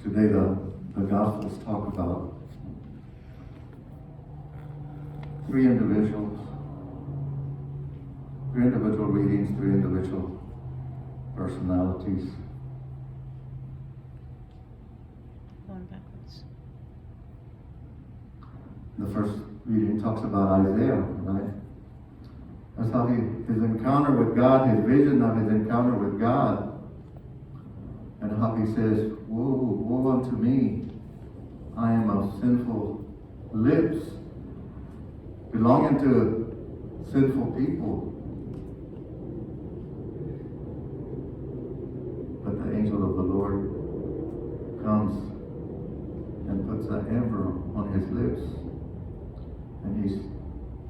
Today the Gospels talk about three individual readings, three individual personalities. Going backwards. The first reading talks about Isaiah, right? That's how his encounter with God, his vision of his encounter with God, and how he says, "Woe, woe unto me, I am of sinful lips, belonging to sinful people." But the angel of the Lord comes and puts an amber on his lips, and he's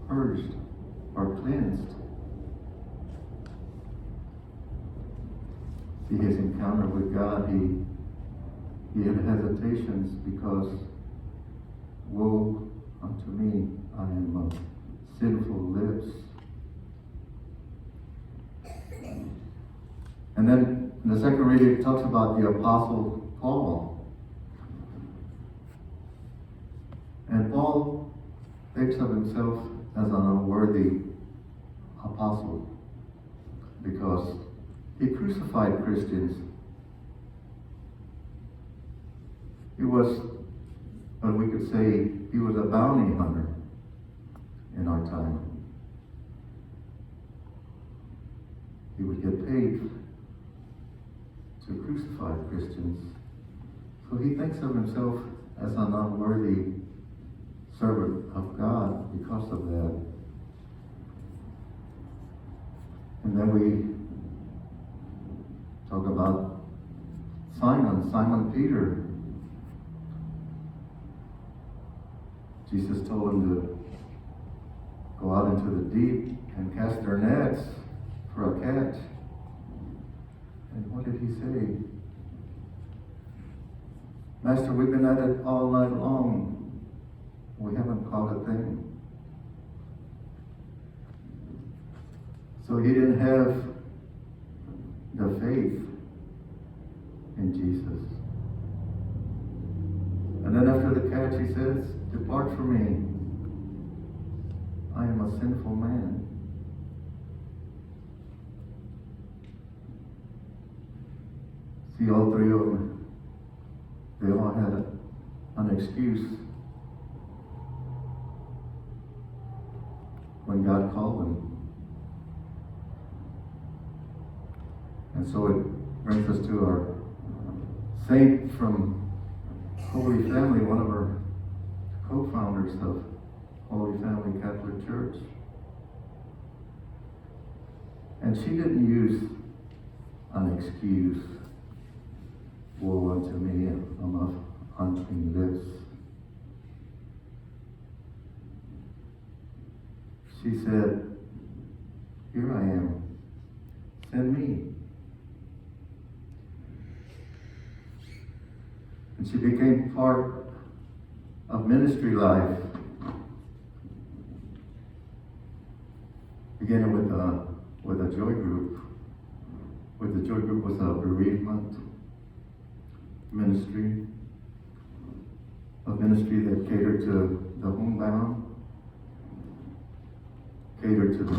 purged or cleansed. See, his encounter with God, he had hesitations because, woe unto me, I am of sinful lips. And then in the second reading, it talks about the Apostle Paul. And Paul thinks of himself as an unworthy apostle because he crucified Christians. He was, what we could say, he was a bounty hunter in our time. He would get paid to crucify Christians. So he thinks of himself as an unworthy servant of God because of that. And then we talk about Simon Peter. Jesus told him to go out into the deep and cast their nets for a catch. And what did he say? "Master, we've been at it all night long. We haven't caught a thing." So he didn't have the faith in Jesus. And then after the catch, he says, "Depart from me. I am a sinful man." See, all three of them, they all had an excuse when God called them. And so it brings us to our saint from Holy Family, one of our co-founders of Holy Family Catholic Church. And she didn't use an excuse, "Woe unto me, I'm of unclean lips." She said, "Here I am, send me." And she became part of ministry life, beginning with a joy group. With the joy group was a bereavement ministry, a ministry that catered to the homebound, catered to the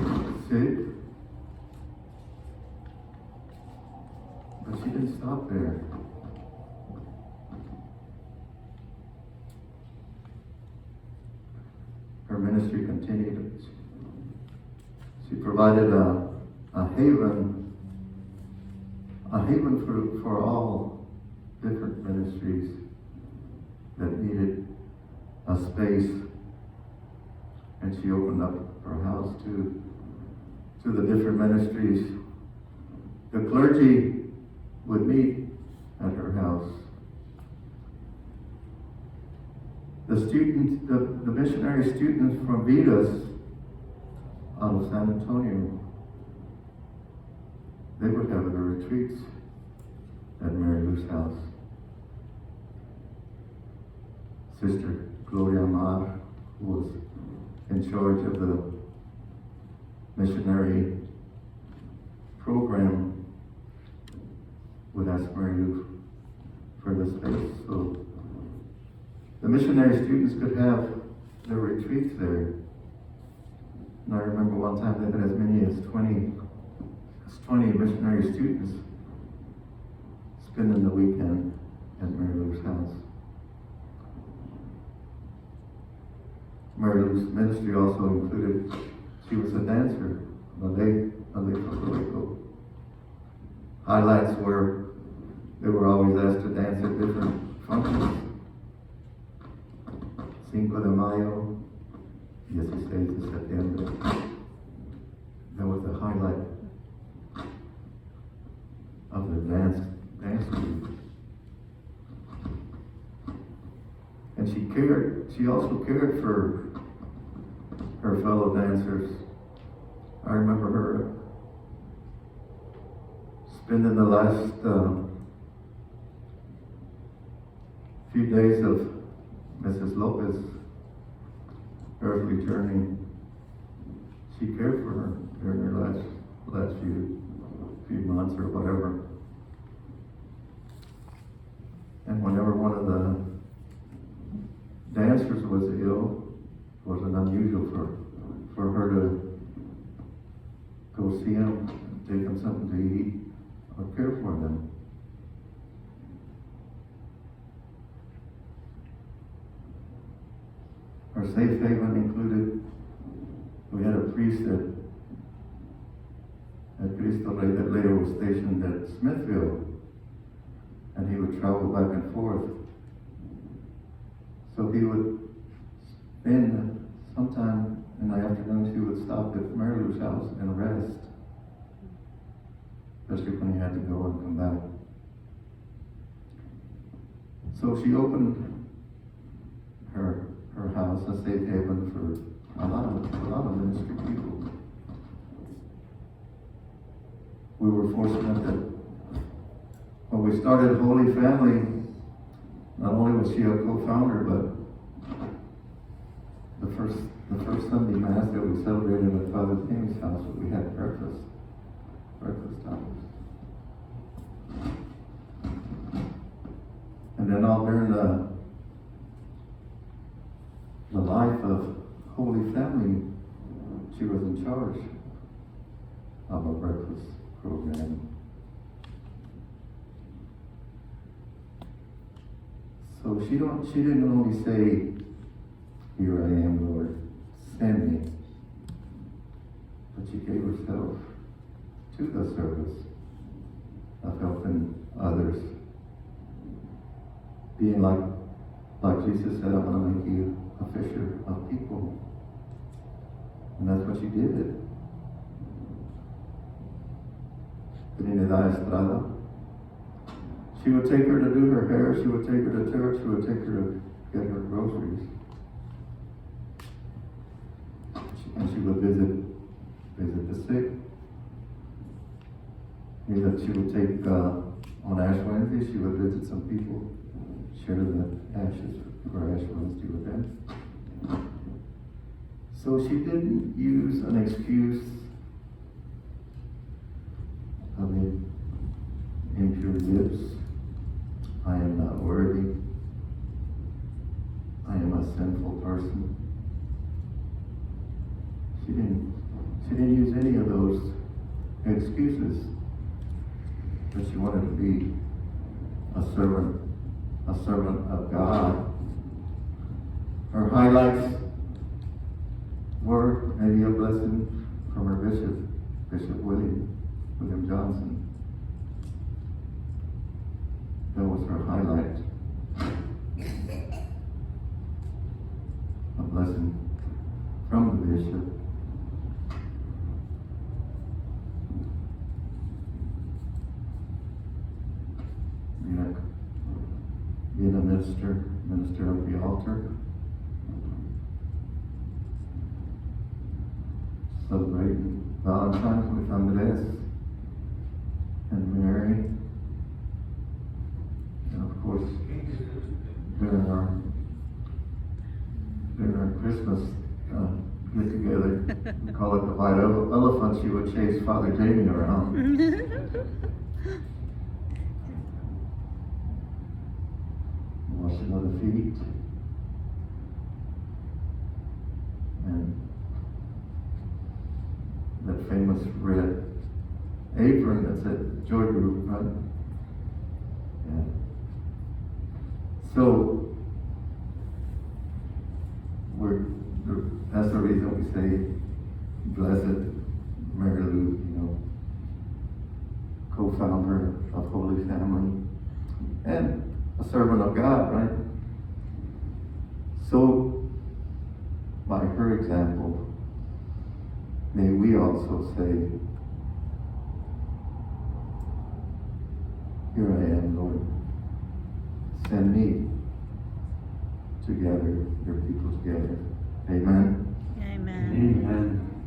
sick. But she didn't stop there. Her ministry continued. She provided a haven for all different ministries that needed a space. And she opened up her house to the different ministries. The clergy would meet at her house. The missionary students from Vitas out of San Antonio, they would have their retreats at Mary Lou's house. Sister Gloria Mar, who was in charge of the missionary program, would ask Mary Lou for for the space, so the missionary students could have their retreats there. And I remember one time they had as many as 20 missionary students spending the weekend at Mary Lou's house. Mary Lou's ministry also included, she was a dancer, ballet folklorico. Highlights were, they were always asked to dance at different functions. Cinco de Mayo, 16 de septiembre. That was the highlight of the dance group. And she also cared for her fellow dancers. I remember her spending the last few days of Mrs. Lopez's earthly journey. She cared for her during her last few months or whatever. And whenever one of the dancers was ill, it wasn't unusual for her to go see him, take him something to eat, or care for them. Our safe haven included, we had a priest at Cristo Rey that later was stationed at Smithville, and he would travel back and forth. So he would spend sometime in the afternoon, he would stop at Mary Lou's house and rest, especially when he had to go and come back. So she opened her house, a safe haven for a lot of ministry people. We were fortunate that when we started Holy Family, not only was she a co-founder, but the first Sunday Mass that we celebrated at Father Tammy's house, we had breakfast hours. And then all during the life of Holy Family, she was in charge of a breakfast program. So she didn't only say, "Here I am, Lord, send me," but she gave herself to the service of helping others. Being like Jesus said, "I'm going to make you a fisher of people." And that's what she did. Trinidad Estrada. She would take her to do her hair, she would take her to church, she would take her to get her groceries. And she would visit the sick. Either she would take, on Ash Wednesday, she would visit some people, share the ashes for Ash Wednesday with them. So she didn't use an excuse of impure lips. I am not worthy. I am a sinful person. She didn't use any of those excuses, but she wanted to be a servant of God. Her highlights were maybe a blessing from her Bishop William Johnson. That was her highlight. A blessing from the bishop. Being a minister of the altar. Celebrating Valentine's with Andres and Mary. And of course, during our Christmas get together, we call it the white elephant, she would chase Father Jamie around. washing of the feet. And that famous red apron that's at Joy Group, right? Yeah. So, that's the reason we say, blessed Mary Lou, co-founder of Holy Family, and a servant of God, right? So, by her example, may we also say, here I am, Lord. Send me to gather your people together. Amen. Amen. Amen.